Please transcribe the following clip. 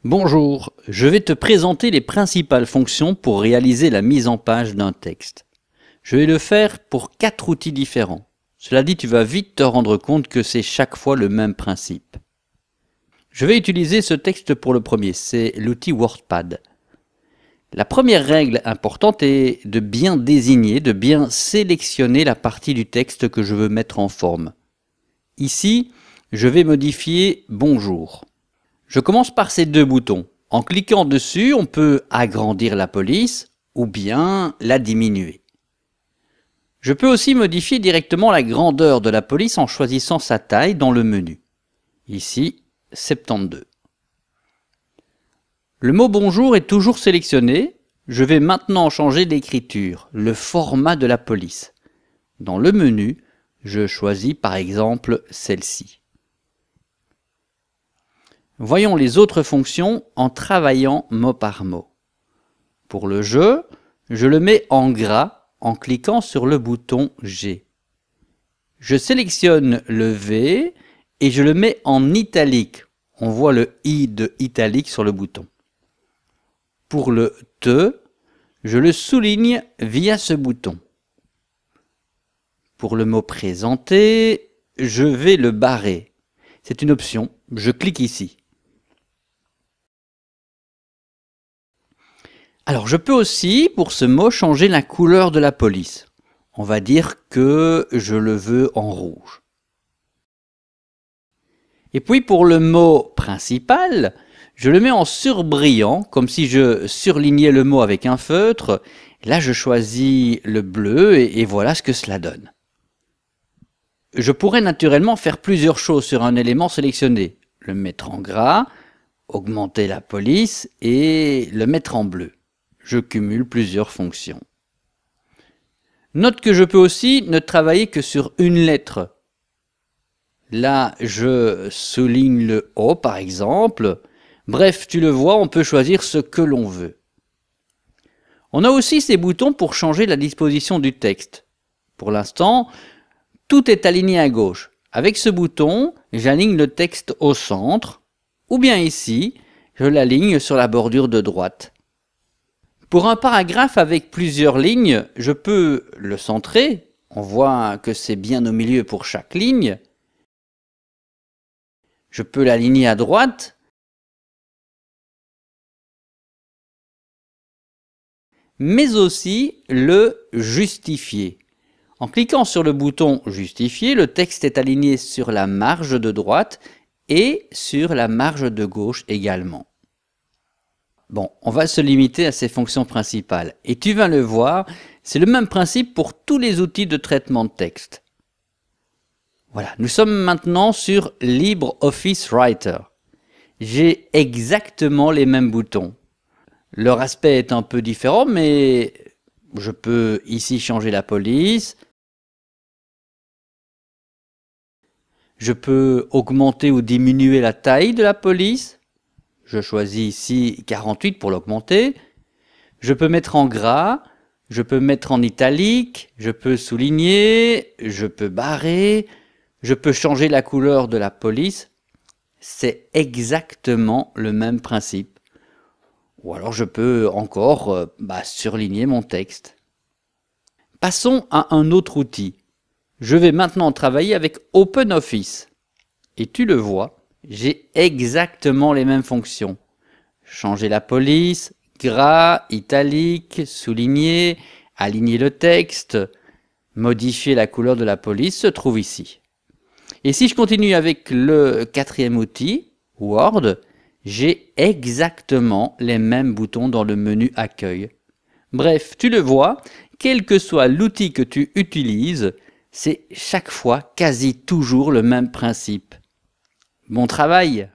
Bonjour, je vais te présenter les principales fonctions pour réaliser la mise en page d'un texte. Je vais le faire pour 4 outils différents. Cela dit, tu vas vite te rendre compte que c'est chaque fois le même principe. Je vais utiliser ce texte pour le premier, c'est l'outil WordPad. La première règle importante est de bien désigner, de bien sélectionner la partie du texte que je veux mettre en forme. Ici, je vais modifier « Bonjour ». Je commence par ces 2 boutons. En cliquant dessus, on peut agrandir la police ou bien la diminuer. Je peux aussi modifier directement la grandeur de la police en choisissant sa taille dans le menu. Ici, 72. Le mot bonjour est toujours sélectionné. Je vais maintenant changer l'écriture, le format de la police. Dans le menu, je choisis par exemple celle-ci. Voyons les autres fonctions en travaillant mot par mot. Pour le jeu, je le mets en gras en cliquant sur le bouton G. Je sélectionne le V et je le mets en italique. On voit le I de italique sur le bouton. Pour le T, je le souligne via ce bouton. Pour le mot présenté, je vais le barrer. C'est une option, je clique ici. Alors je peux aussi, pour ce mot, changer la couleur de la police. On va dire que je le veux en rouge. Et puis pour le mot principal, je le mets en surbrillant, comme si je surlignais le mot avec un feutre. Là, je choisis le bleu et voilà ce que cela donne. Je pourrais naturellement faire plusieurs choses sur un élément sélectionné. Le mettre en gras, augmenter la police et le mettre en bleu. Je cumule plusieurs fonctions. Note que je peux aussi ne travailler que sur une lettre. Là, je souligne le O par exemple. Bref, tu le vois, on peut choisir ce que l'on veut. On a aussi ces boutons pour changer la disposition du texte. Pour l'instant, tout est aligné à gauche. Avec ce bouton, j'aligne le texte au centre, ou bien ici, je l'aligne sur la bordure de droite. Pour un paragraphe avec plusieurs lignes, je peux le centrer. On voit que c'est bien au milieu pour chaque ligne. Je peux l'aligner à droite. Mais aussi le justifier. En cliquant sur le bouton justifier, le texte est aligné sur la marge de droite et sur la marge de gauche également. Bon, on va se limiter à ces fonctions principales. Et tu vas le voir, c'est le même principe pour tous les outils de traitement de texte. Voilà, nous sommes maintenant sur LibreOffice Writer. J'ai exactement les mêmes boutons. Leur aspect est un peu différent, mais je peux ici changer la police. Je peux augmenter ou diminuer la taille de la police. Je choisis ici 48 pour l'augmenter. Je peux mettre en gras, je peux mettre en italique, je peux souligner, je peux barrer, je peux changer la couleur de la police. C'est exactement le même principe. Ou alors je peux encore surligner mon texte. Passons à un autre outil. Je vais maintenant travailler avec OpenOffice. Et tu le vois, j'ai exactement les mêmes fonctions. Changer la police, gras, italique, souligner, aligner le texte, modifier la couleur de la police se trouve ici. Et si je continue avec le 4e outil, Word, j'ai exactement les mêmes boutons dans le menu Accueil. Bref, tu le vois, quel que soit l'outil que tu utilises, c'est chaque fois quasi toujours le même principe. Bon travail!